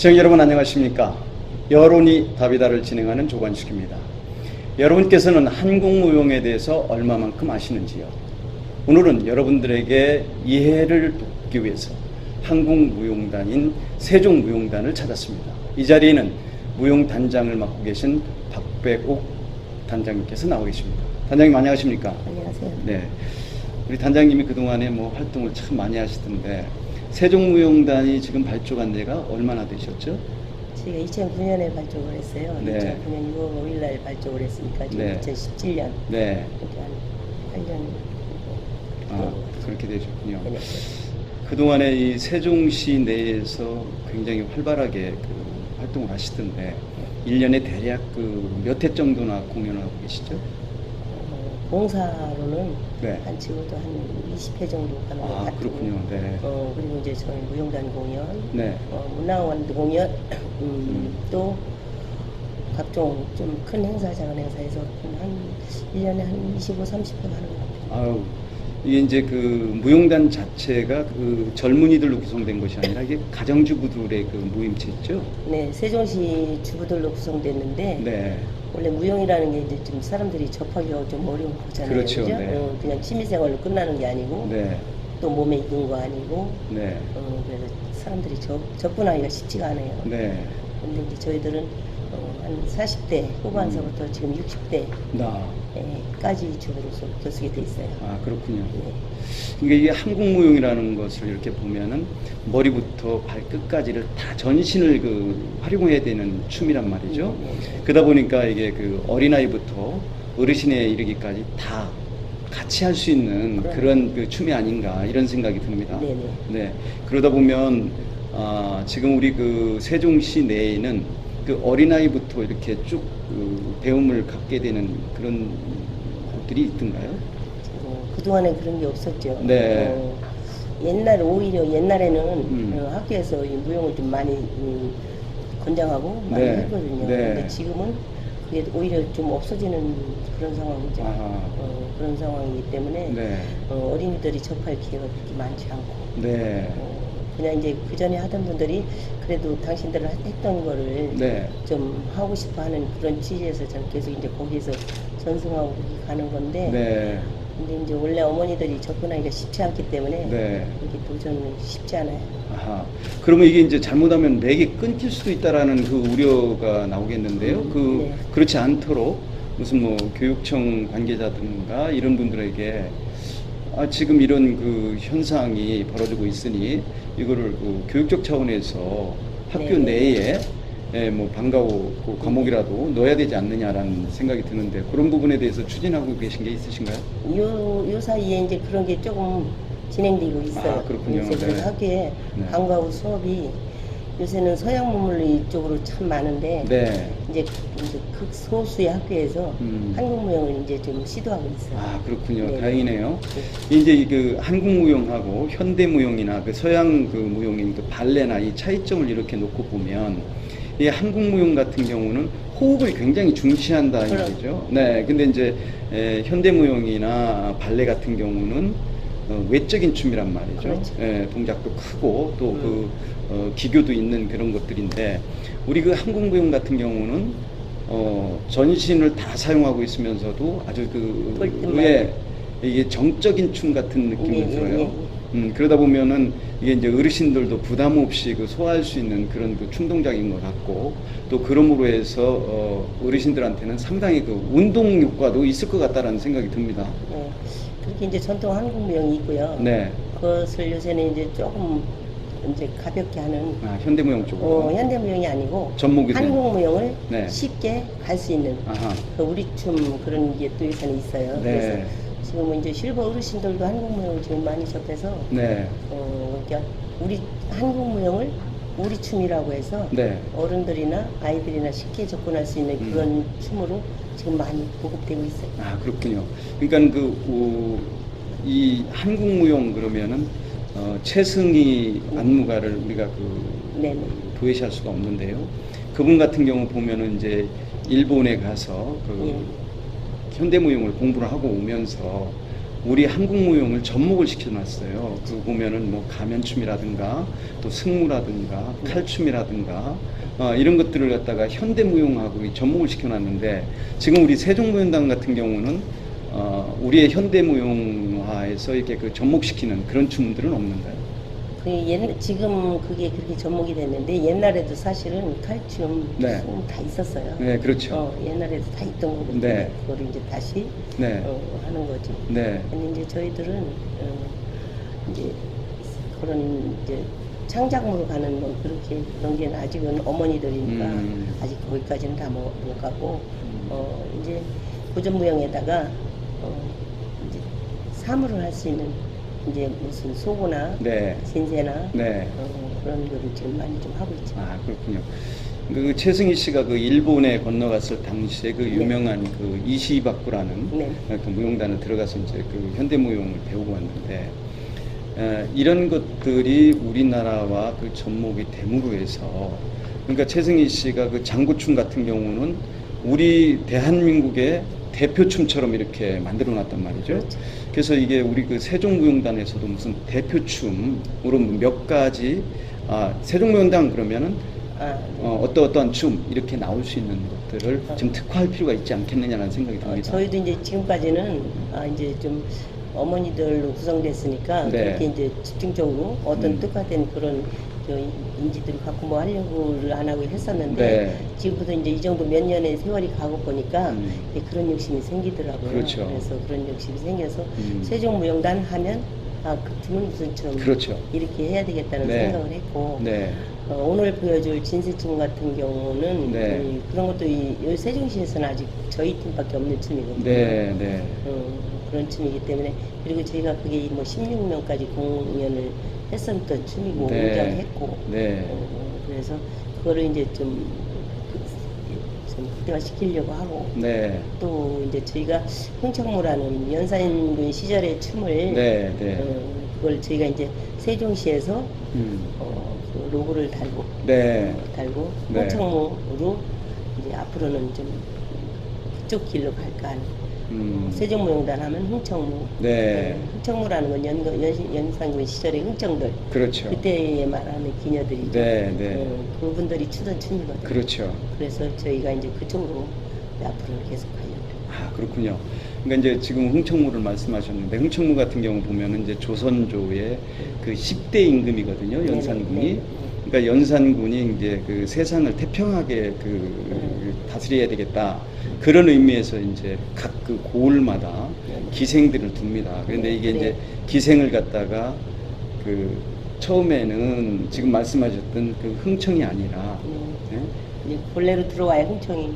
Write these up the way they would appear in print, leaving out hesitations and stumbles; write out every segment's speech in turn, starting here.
시청자 여러분 안녕하십니까? 여론이 답이다를 진행하는 조관식입니다. 여러분께서는 한국무용에 대해서 얼마만큼 아시는지요? 오늘은 여러분들에게 이해를 돕기 위해서 한국무용단인 세종무용단을 찾았습니다. 이 자리에는 무용단장을 맡고 계신 박백옥 단장님께서 나와 계십니다. 단장님 안녕하십니까? 안녕하세요. 네, 우리 단장님이 그동안에 활동을 참 많이 하시던데 세종무용단이 지금 발족한 지가 얼마나 되셨죠? 제가 2009년에 발족을 했어요. 네. 2009년 6월 5일 날 발족을 했으니까 지금 네. 2017년. 네. 한 8년. 그렇게 되셨군요. 네. 그동안에 이 세종시 내에서 굉장히 활발하게 활동을 하시던데 1년에 대략 몇 회 정도나 공연을 하고 계시죠? 봉사로는 네. 한 적어도 한 20회 정도 가는 것 같아요. 그렇군요. 네. 그리고 이제 저희 무용단 공연, 네. 문화원 공연, 또 각종 좀 큰 행사, 작은 행사에서 한 1년에 한 25, 30회 가는 것 같아요. 이게 이제 무용단 자체가 젊은이들로 구성된 것이 아니라 이게 가정주부들의 모임체죠? 네, 세종시 주부들로 구성됐는데, 네. 원래 무용이라는 게 이제 좀 사람들이 접하기가 좀 어려운 거잖아요. 그렇죠. 그죠? 네. 그냥 취미생활로 끝나는 게 아니고, 네. 또 몸에 익은 거 아니고, 네. 그래서 사람들이 접근하기가 쉽지가 않아요. 네. 근데 이제 저희들은 한 40대 후반서부터 지금 60대까지 주부로서 교수게 돼 있어요. 그렇군요. 네. 그러니까 이게 한국무용이라는 것을 이렇게 보면은 머리부터 발끝까지를 다 전신을 활용해야 되는 춤이란 말이죠. 그러다 보니까 이게 어린아이부터 어르신에 이르기까지 다 같이 할 수 있는 그런 춤이 아닌가 이런 생각이 듭니다. 네네. 네. 그러다 보면 지금 우리 세종시 내에는 어린아이부터 이렇게 쭉 배움을 갖게 되는 그런 곳들이 있던가요? 그동안에 그런 게 없었죠. 네. 오히려 옛날에는 학교에서 이 무용을 좀 많이 권장하고 많이 네. 했거든요. 네. 근데 지금은 그게 오히려 좀 없어지는 그런 상황이죠. 그런 상황이기 때문에 네. 어린이들이 접할 기회가 그렇게 많지 않고 네. 그냥 이제 그 전에 하던 분들이 그래도 당신들 했던 거를 네. 좀 하고 싶어 하는 그런 취지에서 저는 계속 이제 거기에서 전승하고 그렇게 가는 건데 네. 근데 이제 원래 어머니들이 접근하기가 쉽지 않기 때문에 네. 이게 도전은 쉽지 않아요. 그러면 이게 이제 잘못하면 맥이 끊길 수도 있다라는 우려가 나오겠는데요. 네. 그렇지 않도록 무슨 교육청 관계자든가 이런 분들에게 지금 이런 현상이 벌어지고 있으니 이거를 교육적 차원에서 학교 네. 내에 방과후 과목이라도 넣어야 되지 않느냐라는 생각이 드는데 그런 부분에 대해서 추진하고 계신 게 있으신가요? 요 사이에 이제 그런 게 조금 진행되고 있어요. 그렇군요. 그래서 네. 학교에 네. 방과후 수업이 요새는 서양 문물 이쪽으로 참 많은데 네. 이제 극소수의 학교에서 한국무용을 이제 좀 시도하고 있어요. 그렇군요. 네. 다행이네요. 이제 한국무용하고 현대무용이나 서양 무용인 발레나 이 차이점을 이렇게 놓고 보면 이 한국무용 같은 경우는 호흡을 굉장히 중시한다 이거죠. 네. 근데 이제 현대무용이나 발레 같은 경우는 외적인 춤이란 말이죠. 그렇죠. 동작도 크고 또 기교도 있는 그런 것들인데 우리 한국무용 같은 경우는 전신을 다 사용하고 있으면서도 아주 이게 정적인 춤 같은 느낌이 들어요. 그러다 보면은 이게 이제 어르신들도 부담 없이 소화할 수 있는 그런 춤 동작인 것 같고 또 그러므로 해서 어르신들한테는 상당히 운동 효과도 있을 것 같다라는 생각이 듭니다. 네. 그렇게 이제 전통 한국무용이 있고요. 네. 그것을 요새는 이제 조금 이제 가볍게 하는 현대무용 쪽으로. 현대무용이 아니고 접목이 한국무용을 네. 쉽게 갈 수 있는 우리 춤 그런 게 또 요새는 있어요. 네. 그래서 지금은 이제 실버 어르신들도 한국무용을 지금 많이 접해서 네. 그러니까 우리 한국무용을 우리 춤이라고 해서 네. 어른들이나 아이들이나 쉽게 접근할 수 있는 그런 춤으로 지금 많이 보급되고 있어요. 그렇군요. 그러니까 이 한국무용 그러면은 최승희 안무가를 우리가 네네. 도외시할 수가 없는데요. 그분 같은 경우 보면은 이제 일본에 가서 현대무용을 공부를 하고 오면서 우리 한국 무용을 접목을 시켜놨어요. 그 보면은 뭐 가면춤이라든가 또 승무라든가 칼춤이라든가 이런 것들을 갖다가 현대 무용하고 이 접목을 시켜놨는데 지금 우리 세종무용단 같은 경우는 우리의 현대 무용화에서 이렇게 그 접목시키는 그런 춤들은 없는가요? 지금 그게 그렇게 접목이 됐는데 옛날에도 사실은 칼춤, 네. 승 다 있었어요. 네, 그렇죠. 옛날에도 다 있던 거거든요. 네. 그거를 이제 다시 네. 하는 거죠. 네. 근데 이제 저희들은 이제 그런 이제 창작으로 가는 뭐 그렇게 그런 게 아직은 어머니들이니까 아직 거기까지는 다 못 가고 이제 고전무용에다가 이제 사물을 할 수 있는 이제 무슨 소고나 네. 신세나 네. 그런 거를 지금 많이 좀 하고 있죠. 아, 그렇군요. 그 최승희 씨가 그 일본에 건너갔을 당시에 그 유명한 그 이시바쿠라는 네. 그 무용단을 들어가서 이제 그 현대 무용을 배우고 왔는데 이런 것들이 우리나라와 그 접목이 됨으로 해서 그러니까 최승희 씨가 그 장구춤 같은 경우는 우리 대한민국의 대표춤처럼 이렇게 만들어 놨단 말이죠. 그렇죠. 그래서 이게 우리 그 세종무용단에서도 무슨 대표춤으로 몇 가지 세종무용단 그러면은 어떠한 춤 이렇게 나올 수 있는 것들을 좀 특화할 필요가 있지 않겠느냐는 생각이 듭니다. 저희도 이제 지금까지는 이제 좀 어머니들로 구성됐으니까 네. 그렇게 이제 집중적으로 어떤 특화된 그런 인지들을 갖고 뭐 하려고를 안 하고 했었는데 네. 지금부터 이제 이 정도 몇 년의 세월이 가고 보니까 이제 그런 욕심이 생기더라고요. 그렇죠. 그래서 그런 욕심이 생겨서 세종무용단 하면 그 춤은 무슨 춤 그렇죠. 이렇게 해야 되겠다는 네. 생각을 했고 네. 오늘 보여줄 진세춤 같은 경우는 네. 그런 것도 여기 세종시에서는 아직 저희 팀밖에 없는 춤이거든요. 네. 네. 그런 춤이기 때문에 그리고 저희가 그게 뭐 16명까지 공연을 했었던 춤이고 네. 운영했고 네. 그래서 그거를 이제 좀 극대화시키려고 하고 네. 또 이제 저희가 흥청무라는 연산군 시절의 춤을 네. 네. 그걸 저희가 이제 세종시에서 그 로고를 달고 네. 네. 흥청무로 이제 앞으로는 좀 그쪽 길로 갈까 하는 세종무용단 하면 흥청무. 네. 흥청무라는 건 연산군 시절의 흥청들. 그렇죠. 그때에 말하는 기녀들이죠. 네. 네. 그분들이 추던 춤이거든요. 그렇죠. 그래서 저희가 이제 그쪽으로 앞으로 계속 가려고. 그렇군요. 그러니까 이제 지금 흥청무를 말씀하셨는데 흥청무 같은 경우 보면은 이제 조선조의 그 10대 임금이거든요. 연산군이. 네네. 그러니까 연산군이 이제 그 세상을 태평하게 다스려야 되겠다. 그런 의미에서 이제 각 그 고을마다 기생들을 둡니다. 그런데 이게 이제 기생을 갖다가 그 처음에는 지금 말씀하셨던 그 흥청이 아니라 이제 본래로 들어와야 흥청이.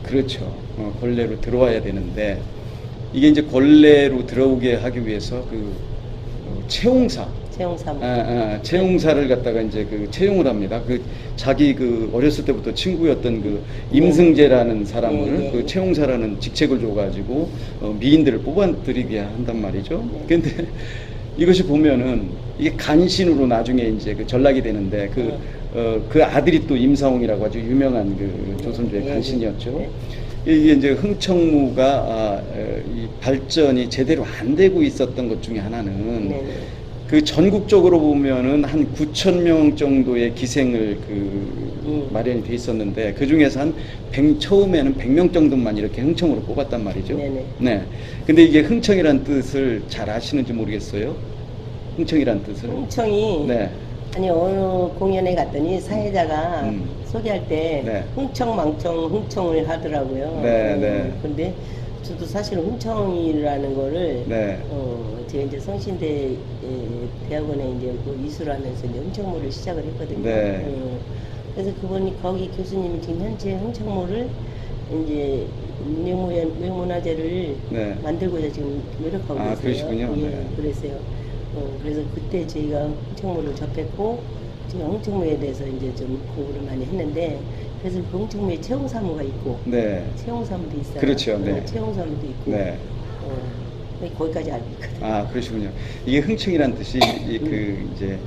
그렇죠. 권례로 들어와야 되는데 이게 이제 권례로 들어오게 하기 위해서 그 채용사. 채용사를 갖다가 이제 그 채용을 합니다. 그 자기 그 어렸을 때부터 친구였던 그 임승재라는 사람을 그 채용사라는 직책을 줘가지고 미인들을 뽑아들이게 한단 말이죠. 근데 이것이 보면은 이게 간신으로 나중에 이제 그 전락이 되는데 그 아들이 또 임사홍이라고 아주 유명한 그 조선조의 간신이었죠. 이게 이제 흥청무가 이 발전이 제대로 안 되고 있었던 것 중에 하나는 그 전국적으로 보면은 한 9,000명 정도의 기생을 마련이 돼 있었는데 그 중에서 처음에는 100명 정도만 이렇게 흥청으로 뽑았단 말이죠. 네. 근데 이게 흥청이란 뜻을 잘 아시는지 모르겠어요. 흥청이란 뜻을. 흥청이. 네. 아니 어느 공연에 갔더니 사회자가 소개할 때 흥청망청 흥청을 하더라고요. 네. 근데 저도 사실 흥청이라는 거를 네. 제가 이제 성신대 대학원에 이제 그 이수하면서 이제 흥청무를 시작을 했거든요. 네. 그래서 그분이 거기 교수님이 지금 현재 흥청무를 이제 무형문화재를 만들고자 지금 노력하고 계세요. 그러시군요. 예, 그랬어요. 그래서 그때 저희가 흥청무를 접했고 제가 흥청무에 대해서 이제 좀 공부를 많이 했는데 그래서 그 흥청무에 채용사무가 있고 채용사무도 있어요. 그렇죠. 네. 채용사무도 있고 거기까지 알고 있거든요. 그러시군요. 이게 흥청이란 뜻이 이제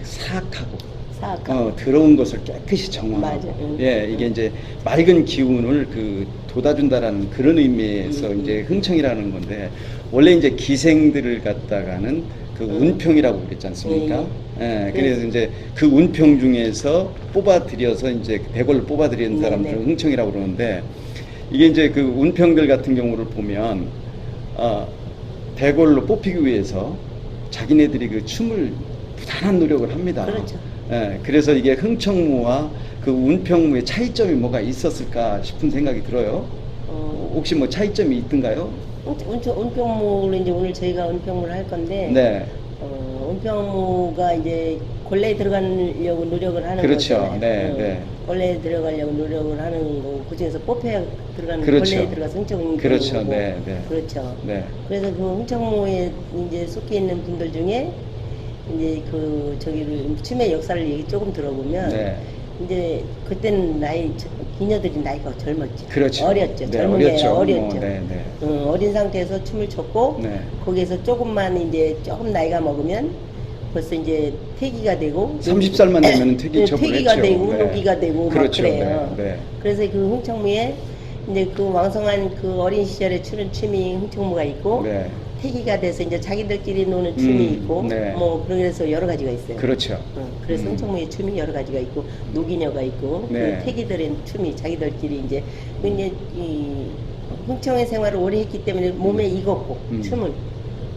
사악하고 사악하고. 더러운 것을 깨끗이 정화하고 맞아. 예 이게 이제 맑은 기운을 그 돋아준다라는 그런 의미에서 이제 흥청이라는 건데 원래 이제 기생들을 갖다가는 그 운평이라고 그랬지 않습니까? 예, 그래서 이제 그 운평 중에서 뽑아들여서 이제 대궐로 뽑아들이는 사람들을 흥청이라고 그러는데 이게 이제 그 운평들 같은 경우를 보면 대궐로 뽑히기 위해서 자기네들이 그 춤을 부단한 노력을 합니다. 그렇죠. 예, 그래서 이게 흥청무와 그 운평무의 차이점이 뭐가 있었을까 싶은 생각이 들어요. 혹시 뭐 차이점이 있던가요? 은평무로 이제 오늘 저희가 은평무를 할 건데, 네. 은평무가 이제 본래에 들어가려고 노력을 하는 그렇죠. 거잖아요. 네, 네. 본래에 들어가려고 노력을 하는 거고, 그 중에서 뽑혀야 들어가는 그렇죠. 본래에 들어가서 흥청무가 그렇죠. 되는 거고, 네, 네. 그렇죠. 네. 그래서 그 흥청무에 이제 속해 있는 분들 중에 이제 그 저기를 춤의 역사를 얘기 조금 들어보면, 네. 이제 그때는 기녀들이 나이가 젊었죠. 그렇죠. 어렸죠. 네, 젊은 게 어렸죠. 어렸죠. 네, 네. 어린 상태에서 춤을 췄고 네. 거기에서 조금만 이제 조금 나이가 먹으면 벌써 이제 퇴기가 되고 30살만 되면 퇴기 처분을 퇴기가 했죠. 되고 네. 노기가 되고 그렇죠. 막 그래요. 네, 네. 그래서 그 흥청무에 이제 그 왕성한 그 어린 시절에 추는 춤이 흥청무가 있고 네. 퇴기가 돼서 이제 자기들끼리 노는 춤이 있고 네. 뭐 그래서 여러 가지가 있어요. 그렇죠. 그래서 흥청무의 춤이 여러 가지가 있고 노기녀가 있고 네. 그 퇴기들의 춤이 자기들끼리 이제 이 흥청의 생활을 오래 했기 때문에 몸에 익었고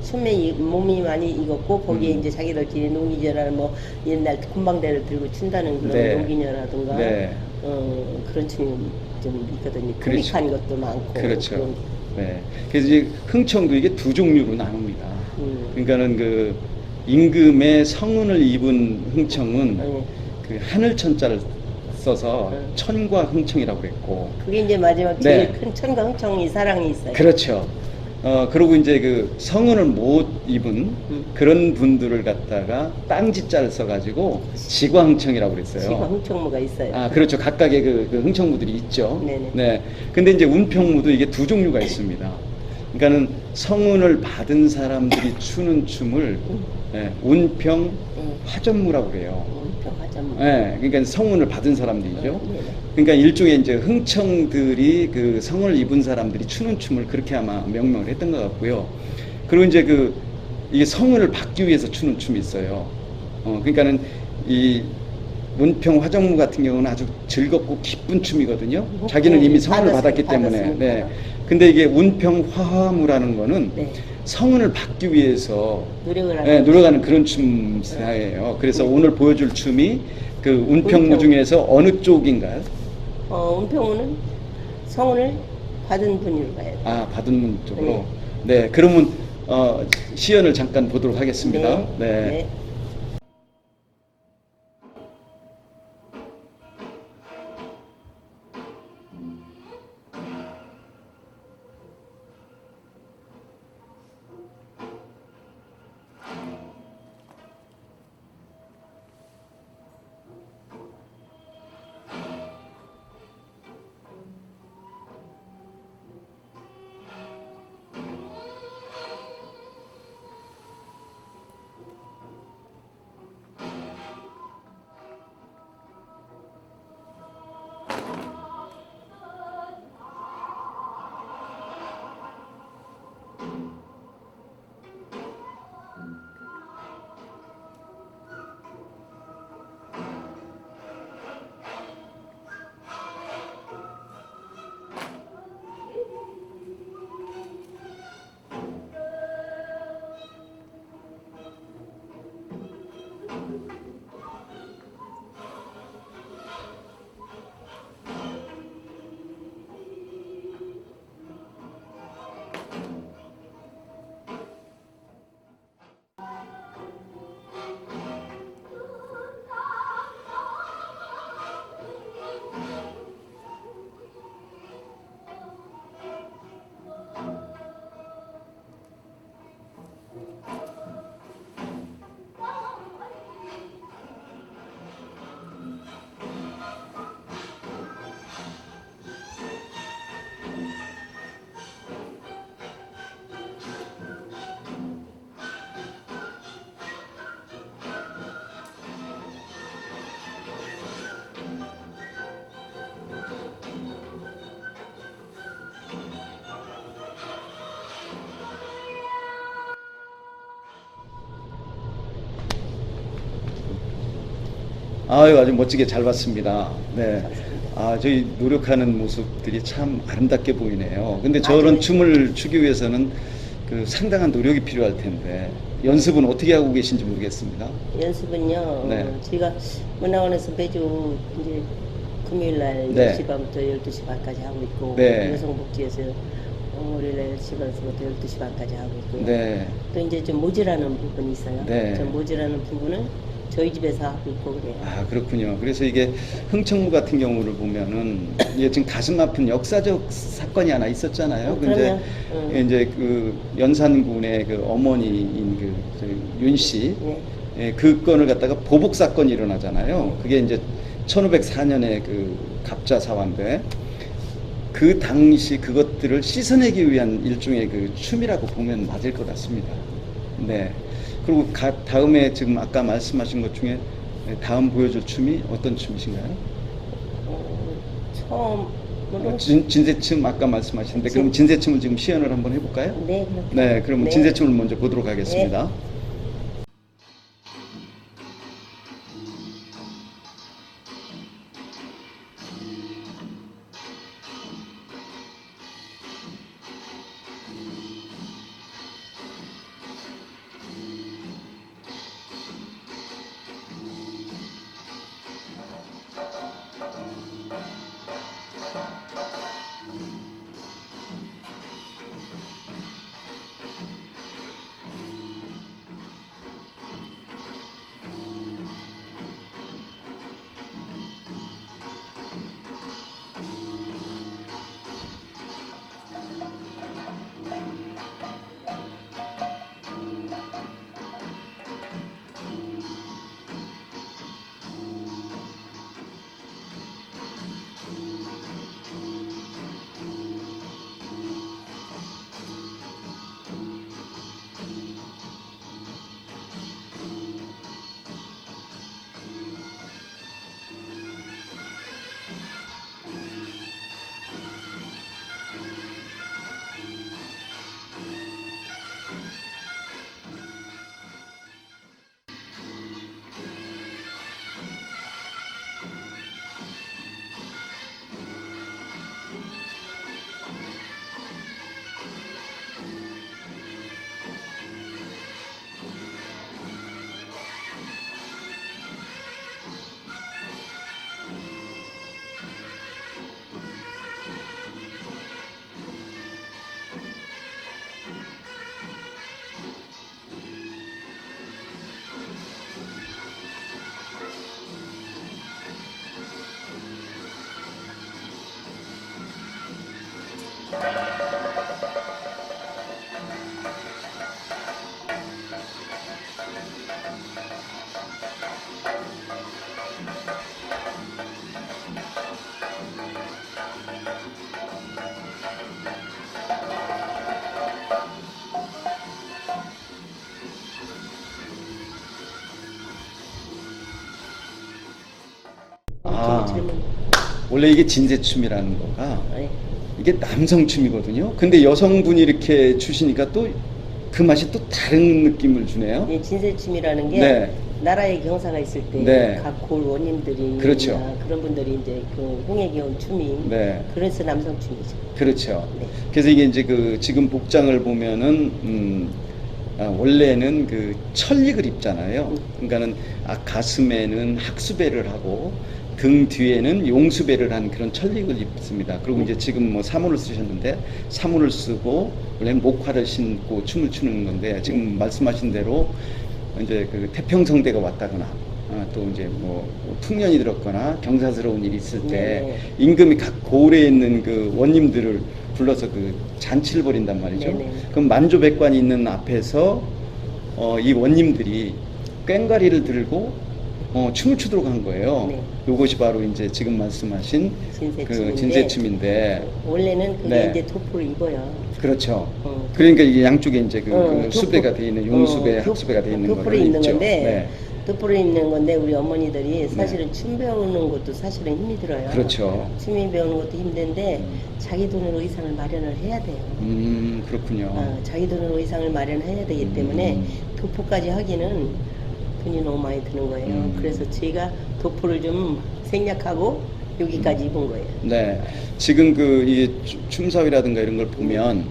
춤에 몸이 많이 익었고 거기에 이제 자기들끼리 노기녀라는 뭐 옛날 군방대를 들고 춘다는 그런 네. 노기녀라든가 네. 그런 춤이 좀 있거든요. 그렇죠. 코믹한 것도 많고 그렇죠. 그런 네. 그래서 이제 흥청도 이게 두 종류로 나눕니다. 그러니까는 그 임금의 성운을 입은 흥청은 그 하늘천자를 써서 천과 흥청이라고 그랬고. 그게 이제 마지막 네. 제일 큰 천과 흥청이 사랑이 있어요. 그렇죠. 그리고 이제 그 성운을 못 입은 그런 분들을 갖다가 땅지자를 써가지고 지과흥청이라고 그랬어요. 지과 흥청무가 있어요. 아, 그렇죠. 각각의 그 흥청무들이 있죠. 네네. 네. 근데 이제 운평무도 이게 두 종류가 있습니다. 그러니까는 성운을 받은 사람들이 추는 춤을 운평 화전무라고 그래요. 운평 화전무. 네. 그러니까 성운을 받은 사람들이죠. 네네. 그러니까 일종의 이제 흥청들이 그 성을 입은 사람들이 추는 춤을 그렇게 아마 명명을 했던 것 같고요. 그리고 이제 이게 성을 받기 위해서 추는 춤이 있어요. 그러니까는 이 운평 화정무 같은 경우는 아주 즐겁고 기쁜 춤이거든요. 자기는 이미 성을 받았기 때문에. 네. 근데 이게 운평 화화무라는 거는 성은을 받기 위해서 노력하는 그런 춤사예요. 그래서 오늘 보여줄 춤이 그 운평무 중에서 어느 쪽인가요? 운평무는 성운을 받은 분으로 가야 돼요. 아, 받은 분 쪽으로. 네. 그러면 시연을 잠깐 보도록 하겠습니다. 네. 아유, 아주 멋지게 잘 봤습니다. 네. 감사합니다. 아, 저희 노력하는 모습들이 참 아름답게 보이네요. 근데 맞아요. 저런 춤을 추기 위해서는 그 상당한 노력이 필요할 텐데 연습은 어떻게 하고 계신지 모르겠습니다. 연습은요. 네. 저희가 문화원에서 매주 이제 금요일날 네. 10시 반부터 12시 반까지 하고 있고 네. 여성복지에서 월요일날 10시 반부터 12시 반까지 하고 있고요. 네. 또 이제 좀 모자라는 부분이 있어요. 네. 좀 모자라는 부분은 저희 집에서 하고 있고 그래요. 아, 그렇군요. 그래서 이게 흥청무 같은 경우를 보면은 이게 지금 가슴 아픈 역사적 사건이 하나 있었잖아요. 근데 그러면, 이제 그 연산군의 그 어머니인 그 윤 씨, 네. 예, 그 건을 갖다가 보복 사건이 일어나잖아요. 그게 이제 1504년에 그 갑자 사화인데 그 당시 그것들을 씻어내기 위한 일종의 그 춤이라고 보면 맞을 것 같습니다. 네. 그리고 다음에 지금 아까 말씀하신 것 중에 다음 보여줄 춤이 어떤 춤이신가요? 처음으로 진세춤 아까 말씀하셨는데 그럼 진세춤을 지금 시연을 한번 해볼까요? 네, 그렇게. 네, 그러면 네. 진세춤을 먼저 보도록 하겠습니다. 아, 질문. 원래 이게 진세춤이라는 거가 네. 이게 남성춤이거든요. 근데 여성분이 이렇게 추시니까 또 그 맛이 또 다른 느낌을 주네요. 이 진세춤이라는 게 네. 나라의 경사가 있을 때 네. 각 골 원님들이 그렇죠. 그런 분들이 이제 그 홍해기원 춤이 네. 그래서 남성춤이죠. 그렇죠. 네. 그래서 이게 이제 그 지금 복장을 보면은 원래는 그 천릭을 입잖아요. 그러니까는 가슴에는 학수배를 하고 등 뒤에는 용수배를 한 그런 천릭을 입습니다. 그리고 이제 지금 뭐 사문을 쓰셨는데 사문을 쓰고 원래는 목화를 신고 춤을 추는 건데 지금 말씀하신 대로 이제 그 태평성대가 왔다거나 또 이제 뭐 풍년이 들었거나 경사스러운 일이 있을 때 네네. 임금이 각 고을에 있는 그 원님들을 불러서 그 잔치를 벌인단 말이죠. 네네. 그럼 만조백관이 있는 앞에서 이 원님들이 꽹과리를 들고 춤을 추도록 한 거예요. 네. 이것이 바로 이제 지금 말씀하신 그 진세춤인데 진세춤인데, 원래는 그게 네. 이제 도포를 입어요. 그렇죠. 어, 그러니까 이게 양쪽에 이제 그 도포. 수배가 돼 있는 용수배, 도- 학수배가 돼 있는 도포를 거를 입는 입죠. 건데 도포를 입는 건데 우리 네. 어머니들이 사실은 춤 배우는 것도 사실은 힘이 들어요. 그렇죠. 춤이 배우는 것도 힘든데 자기 돈으로 의상을 마련을 해야 돼요. 그렇군요. 자기 돈으로 의상을 마련해야 되기 때문에 도포까지 하기는 돈이 너무 많이 드는 거예요. 그래서 제가 도포를 좀 생략하고 여기까지 입은 거예요. 네. 지금 그 이 춤사위라든가 이런 걸 보면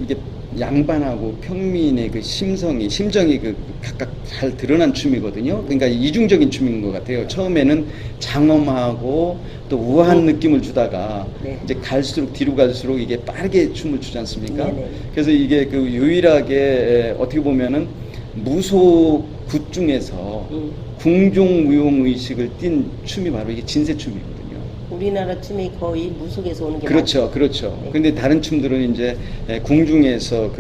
이게 양반하고 평민의 그 심정이 그 각각 잘 드러난 춤이거든요. 그러니까 이중적인 춤인 것 같아요. 처음에는 장엄하고 또 우아한 느낌을 주다가 네. 이제 뒤로 갈수록 이게 빠르게 춤을 추지 않습니까? 네네. 그래서 이게 그 유일하게 어떻게 보면은 무속굿 중에서 궁중무용 의식을 띈 춤이 바로 이게 진세춤이거든요. 우리나라 춤이 거의 무속에서 오는 게 그렇죠, 그렇죠. 네. 근데 다른 춤들은 이제 궁중에서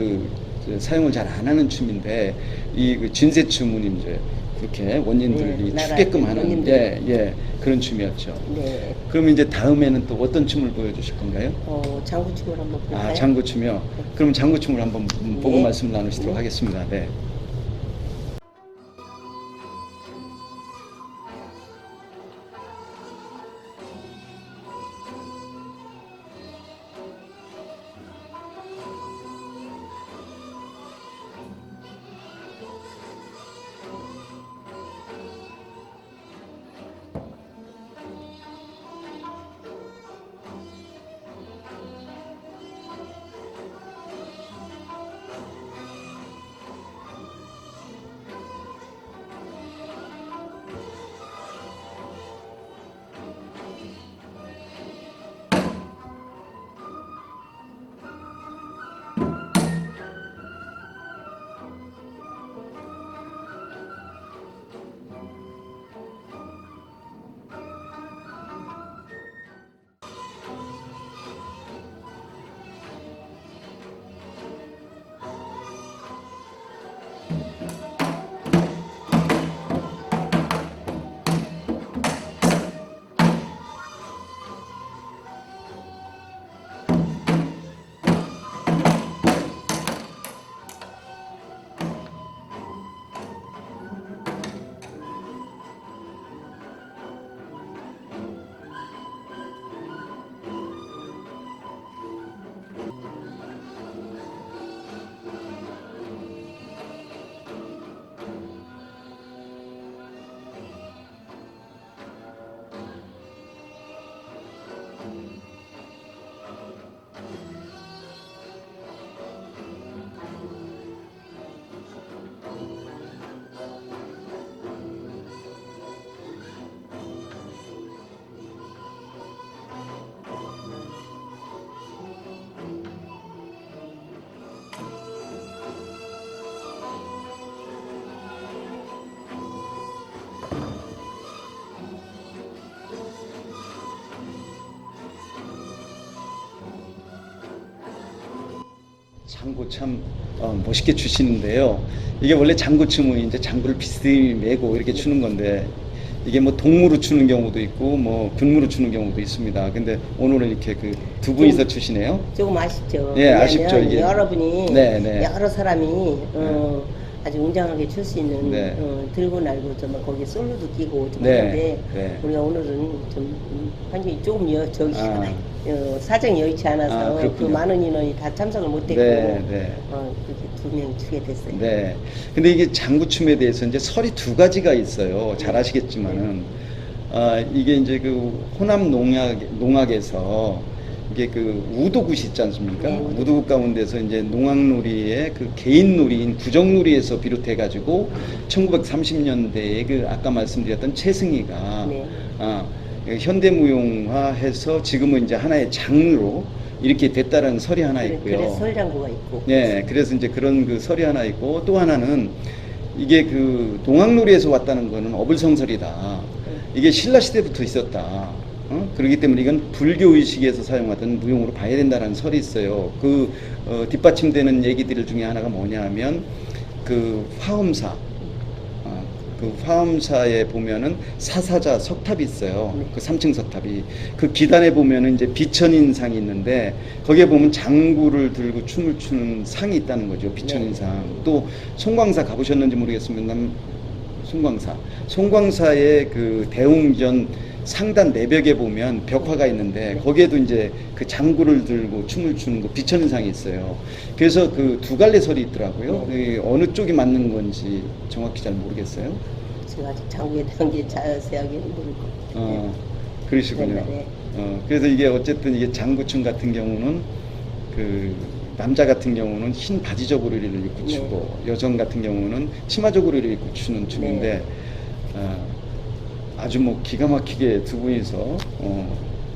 사용을 잘 안 하는 춤인데 이 그 진세춤은 이제 그렇게 원인들이 네, 추게끔 하는 원인들. 그런 춤이었죠. 네. 그럼 이제 다음에는 또 어떤 춤을 보여주실 건가요? 장구춤을 한번 볼까요? 장구춤이요. 그럼 장구춤을 한번 보고 네. 말씀 나누시도록 하겠습니다. 네. 장구 참 멋있게 추시는데요. 이게 원래 장구춤은 이제 장구를 비스듬히 메고 이렇게 추는 건데 이게 뭐 동무로 추는 경우도 있고 뭐 군무로 추는 경우도 있습니다. 근데 오늘은 이렇게 그 두 분이서 추시네요. 조금 아쉽죠. 예, 아쉽죠, 이게. 여러분이 네, 네. 여러 사람이 아주 웅장하게 출 수 있는 네. 들고 날고 좀 거기 솔로도 끼고 좀 네, 하는데 네. 우리가 오늘은 좀 환경이 조금 아. 사정이 여의치 않아서 그 그렇군요. 많은 인원이 다 참석을 못했고 네, 네. 그렇게 2명 추게 됐어요. 네. 근데 이게 장구춤에 대해서 이제 설이 두 가지가 있어요. 잘 아시겠지만은 이게 이제 그 호남 농악에서 이게 그 우도굿이 있지 않습니까? 네. 우도굿 가운데서 이제 농악놀이의 그 개인 놀이인 구정놀이에서 비롯해 가지고 1930년대에 그 아까 말씀드렸던 최승희가 네. 현대무용화해서 지금은 이제 하나의 장르로 이렇게 됐다는 설이 하나 있고요. 그래서 설장구가 있고. 네, 그래서 이제 그런 그 설이 하나 있고 또 하나는 이게 그 농악놀이에서 왔다는 거는 어불성설이다. 이게 신라 시대부터 있었다. 그렇기 때문에 이건 불교 의식에서 사용하던 무용으로 봐야 된다는 설이 있어요. 그 뒷받침되는 얘기들 중에 하나가 뭐냐면 그 화엄사. 그 화엄사에 보면은 사사자 석탑이 있어요. 네. 그 3층 석탑이. 그 기단에 보면은 이제 비천인상이 있는데 거기에 보면 장구를 들고 춤을 추는 상이 있다는 거죠. 비천인상. 네. 또 송광사 가보셨는지 모르겠습니다. 송광사의 그 대웅전 상단 내벽에 보면 벽화가 있는데 네. 거기에도 이제 그 장구를 들고 춤을 추는 거 비천인상이 있어요. 그래서 그 두 갈래 설이 있더라고요. 네. 그 어느 쪽이 맞는 건지 정확히 잘 모르겠어요. 제가 아직 장구에 대한 게 자세하게 모르고. 어, 그러시군요. 네. 그래서 이게 어쨌든 이게 장구춤 같은 경우는 그 남자 같은 경우는 흰 바지 저고리를 입고 네. 추고 여성 같은 경우는 치마 저고리를 입고 추는 춤인데 네. 아주 뭐 기가 막히게 두 분이서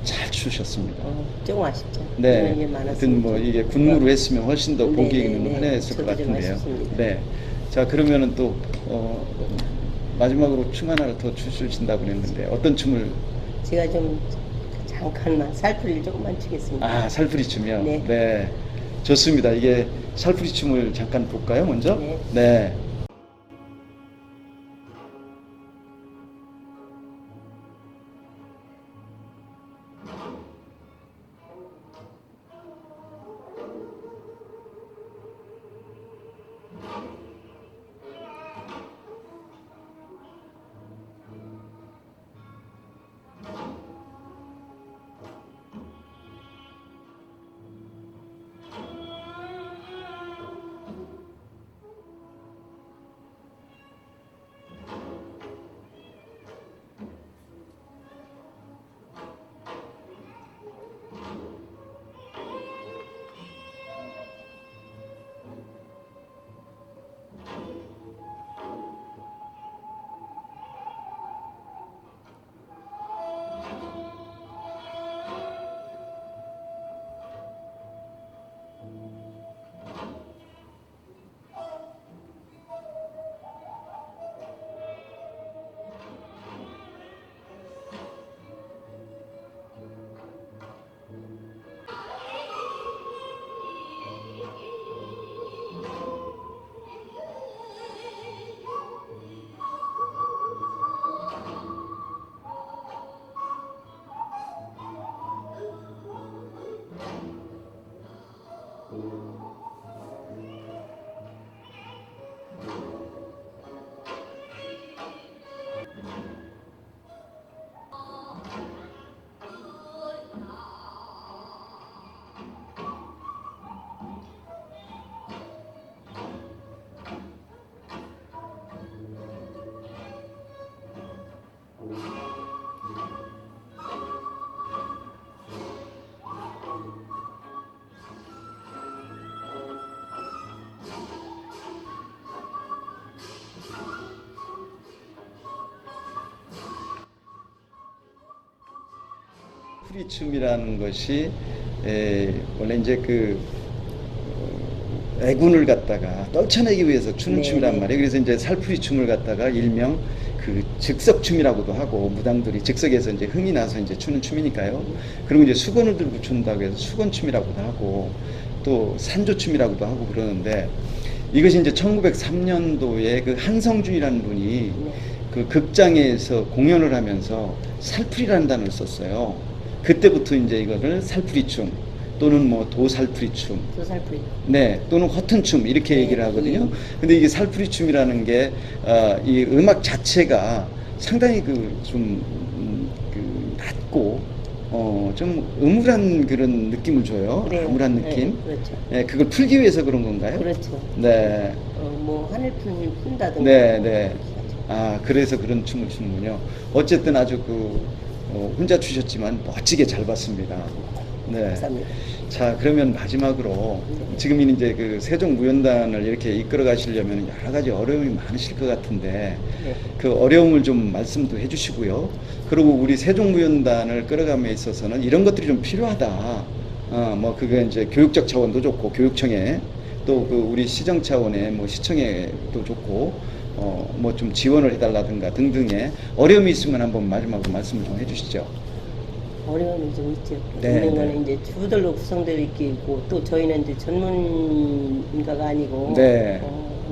잘 추셨습니다. 조금 아쉽죠. 네, 이게 하여튼 뭐 많았으면 이게 군무로 했으면 훨씬 더 네, 보기에는 네, 네. 화려했을 것 저도 좀 같은데요. 아쉽습니다. 네, 자 그러면은 또 마지막으로 춤 하나를 더 추신다고 그랬는데 어떤 춤을? 제가 좀 잠깐만 살풀이를 조금만 추겠습니다. 아, 살풀이 춤이요? 네. 네. 좋습니다. 이게 살풀이 춤을 잠깐 볼까요, 먼저? 네. 네. 풀이춤이라는 것이 원래 이제 그 애군을 갖다가 떨쳐내기 위해서 추는 네, 춤이란 네. 말이에요. 그래서 이제 살풀이 춤을 갖다가 일명 그 즉석춤이라고도 하고 무당들이 즉석에서 이제 흥이 나서 이제 추는 춤이니까요. 그리고 이제 수건을 들고 춘다고 해서 수건춤이라고도 하고 또 산조춤이라고도 하고 그러는데 이것이 이제 1903년도에 그 한성준이라는 분이 네. 그 극장에서 공연을 하면서 살풀이라는 단어를 썼어요. 그때부터 이제 이거를 살풀이춤 또는 뭐 도살풀이춤, 또 살풀이. 네, 또는 허튼춤 이렇게 네, 얘기를 하거든요. 근데 이게 살풀이춤이라는 게 이 음악 자체가 상당히 그 낮고 좀 음울한 그런 느낌을 줘요. 네, 암울한 네, 느낌. 그렇죠. 네, 그걸 풀기 위해서 그런 건가요? 그렇죠. 네. 뭐 하늘풍을 푼다든가. 네, 뭐 네. 그렇게 하죠. 아, 그래서 그런 춤을 추는군요. 어쨌든 아주 혼자 추셨지만 멋지게 잘 봤습니다. 네. 감사합니다. 자, 그러면 마지막으로 네. 지금 이제 그 세종무연단을 이렇게 이끌어 가시려면 여러 가지 어려움이 많으실 것 같은데 네. 그 어려움을 좀 말씀도 해주시고요. 그리고 우리 세종무연단을 끌어감에 있어서는 이런 것들이 좀 필요하다. 뭐 그게 이제 교육적 차원도 좋고 교육청에 또 그 우리 시정 차원의 뭐 시청에도 좋고 뭐 좀 지원을 해달라든가 등등의 어려움이 있으면 한번 마지막으로 말씀을 좀 해주시죠. 어려움이 좀 있죠. 네, 있는 네. 거는 이제 주들로 구성되어 있고 또 저희는 이제 전문가가 아니고 네.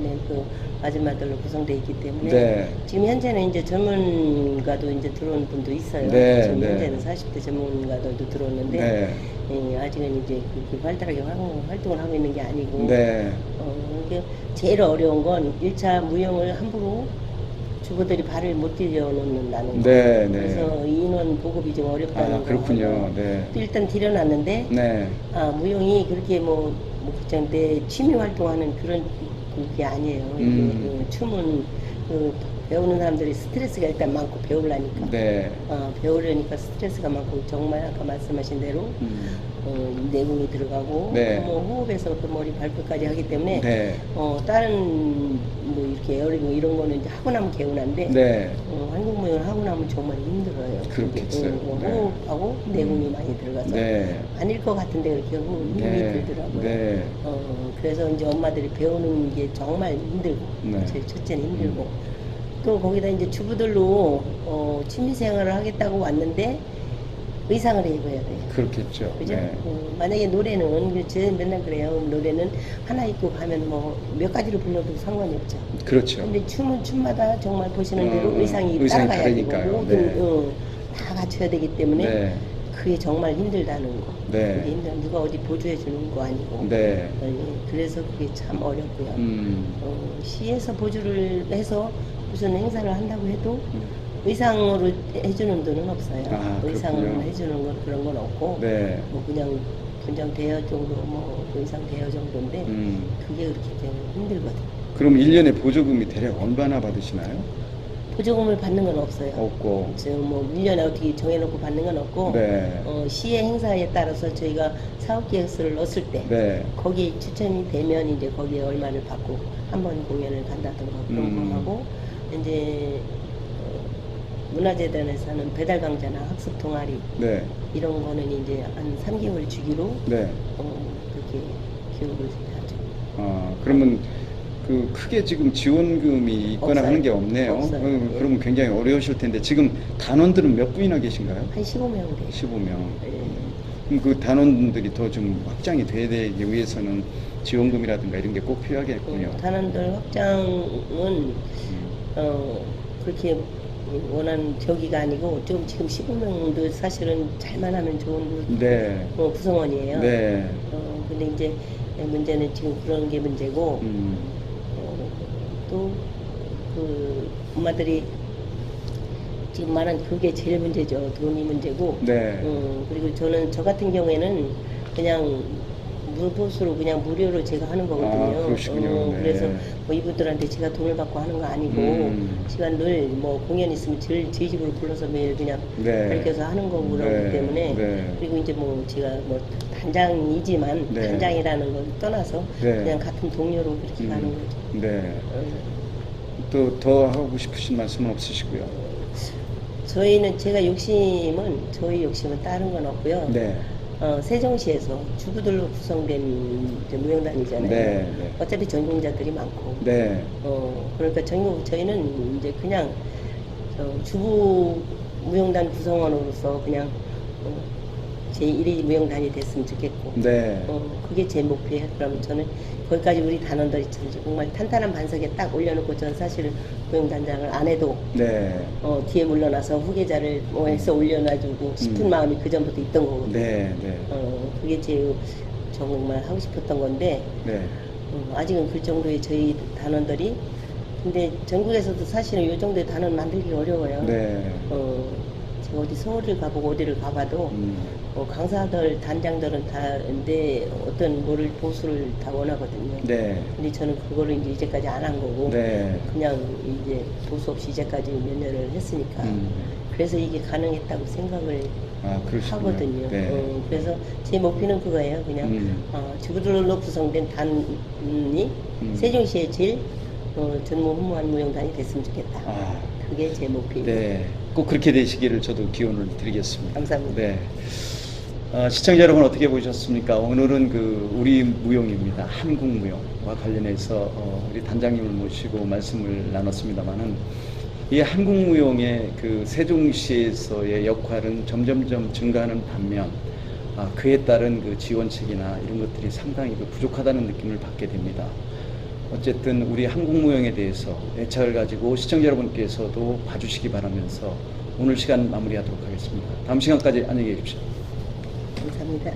네, 그 아줌마들로 구성되어 있기 때문에 네. 지금 현재는 이제 전문가도 이제 들어온 분도 있어요. 네, 지금 네. 현재는 40대 전문가들도 들어오는데 네. 아직은 이제 그렇게 활달하게 활동을 하고 있는 게 아니고 네. 이게 제일 어려운 건 1차 무용을 함부로 주부들이 발을 못 들여놓는다는 거. 네, 네. 그래서 인원 보급이 좀 어렵다는 거. 그렇군요. 하고 네. 또 일단 들여놨는데 네. 무용이 그렇게 그냥 내 취미 활동하는 그런 게 아니에요. 이게 춤은 배우는 사람들이 스트레스가 일단 많고 배우려니까. 네. 배우려니까 스트레스가 많고 정말 아까 말씀하신 대로 내공이 들어가고 네. 호흡에서부터 머리 발끝까지 하기 때문에 네. 다른 이렇게 에어리빙 이런 거는 이제 하고 나면 개운한데 네. 한국 무용을 하고 나면 정말 힘들어요. 그렇겠어요. 네. 호흡하고 내공이 많이 들어가서 네. 아닐 것 같은데 그렇게 힘이 네. 들더라고요. 네. 그래서 이제 엄마들이 배우는 게 정말 힘들고 네. 저희 첫째는 힘들고 또 거기다 이제 주부들로 취미 생활을 하겠다고 왔는데 의상을 입어야 돼요. 그렇겠죠. 그죠? 네. 만약에 노래는 제가 맨날 그래요. 노래는 하나 입고 가면 몇 가지로 불러도 상관이 없죠. 그렇죠. 근데 춤은 춤마다 정말 보시는 대로 의상이 따라가야 되고 다르니까요. 네. 다 갖춰야 되기 때문에 네. 그게 정말 힘들다는 거. 네. 그게 누가 어디 보조해 주는 거 아니고. 네. 그래서 그게 참 어렵고요. 시에서 보조를 해서 무슨 행사를 한다고 해도 의상으로 해주는 돈은 없어요. 의상을 그렇군요. 해주는 건 그런 건 없고, 네. 그냥 분장 대여 정도, 의상 대여 정도인데, 그게 그렇기 때문에 힘들거든요. 그럼 1년에 보조금이 대략 얼마나 받으시나요? 보조금을 받는 건 없어요. 없고. 1년에 어떻게 정해놓고 받는 건 없고, 네. 시의 행사에 따라서 저희가 사업 계획서를 넣었을 때, 네. 거기에 추천이 되면 이제 거기에 얼마를 받고, 한 번 공연을 간다든가 그런 거 하고, 이제, 문화재단에서 하는 배달 강좌나 학습 동아리, 네. 이런 거는 이제 한 3개월 주기로, 네. 그렇게 교육을 하죠. 그러면 크게 지금 지원금이 있거나 없어요. 하는 게 없네요. 없어요. 그러면 굉장히 어려우실 텐데 지금 단원들은 몇 분이나 계신가요? 한 15명 돼요. 15명. 네. 그럼 그 단원들이 더 좀 확장이 돼야 되기 위해서는 지원금이라든가 이런 게 꼭 필요하겠군요. 단원들 확장은 그렇게 원하는 저기가 아니고 좀 지금 15명도 사실은 잘만 하면 좋은 네. 구성원이에요. 네. 근데 이제 문제는 지금 그런 게 문제고 또 그 엄마들이 지금 말한 그게 제일 문제죠. 돈이 문제고. 네. 그리고 저 같은 경우에는 그냥 무보수로 그냥 무료로 제가 하는 거거든요. 그러시군요. 네. 그래서 이분들한테 제가 돈을 받고 하는 거 아니고 시간 늘 공연 있으면 저희 집으로 불러서 매일 그냥 네. 가르쳐서 하는 거고 그러기 때문에 네. 그리고 이제 제가 단장이지만 네. 단장이라는 걸 떠나서 네. 그냥 같은 동료로 그렇게 가는 거죠. 네. 또 더 하고 싶으신 말씀은 없으시고요. 저희 욕심은 다른 건 없고요. 네. 세종시에서 주부들로 구성된 무용단이잖아요. 네, 네. 어차피 전공자들이 많고. 네. 그러니까 저희는 이제 그냥 주부 무용단 구성원으로서 그냥 제 1위 무용단이 됐으면 좋겠고. 네. 그게 제 목표예요. 그럼 저는 거기까지 우리 단원들이 정말 탄탄한 반석에 딱 올려놓고 저는 사실은 무용단장을 안 해도 네. 뒤에 물러나서 후계자를 해서 올려놔주고 싶은 마음이 그 전부터 있던 거거든요. 네. 네. 그게 제일 정말 하고 싶었던 건데 네. 아직은 그 정도의 저희 단원들이 근데 전국에서도 사실은 이 정도의 단원 만들기 어려워요. 네. 제가 어디 서울을 가보고 어디를 가봐도 강사들 단장들은 다 근데 어떤 보수를 다 원하거든요. 네. 근데 저는 그거를 이제까지 안 한 거고 네. 그냥 이제 보수 없이 이제까지 몇 년을 했으니까 그래서 이게 가능했다고 생각을 하거든요. 네. 그래서 제 목표는 그거예요. 그냥 주부들로 구성된 단이 세종시에 제일 전무후무한 무용단이 됐으면 좋겠다. 그게 제 목표입니다. 네. 꼭 그렇게 되시기를 저도 기원을 드리겠습니다. 감사합니다. 네. 시청자 여러분 어떻게 보셨습니까? 오늘은 우리 무용입니다. 한국 무용과 관련해서 우리 단장님을 모시고 말씀을 나눴습니다만은 이 한국 무용의 세종시에서의 역할은 점점점 증가하는 반면 그에 따른 지원책이나 이런 것들이 상당히 부족하다는 느낌을 받게 됩니다. 어쨌든 우리 한국 무용에 대해서 애착을 가지고 시청자 여러분께서도 봐주시기 바라면서 오늘 시간 마무리하도록 하겠습니다. 다음 시간까지 안녕히 계십시오. 감사합니다.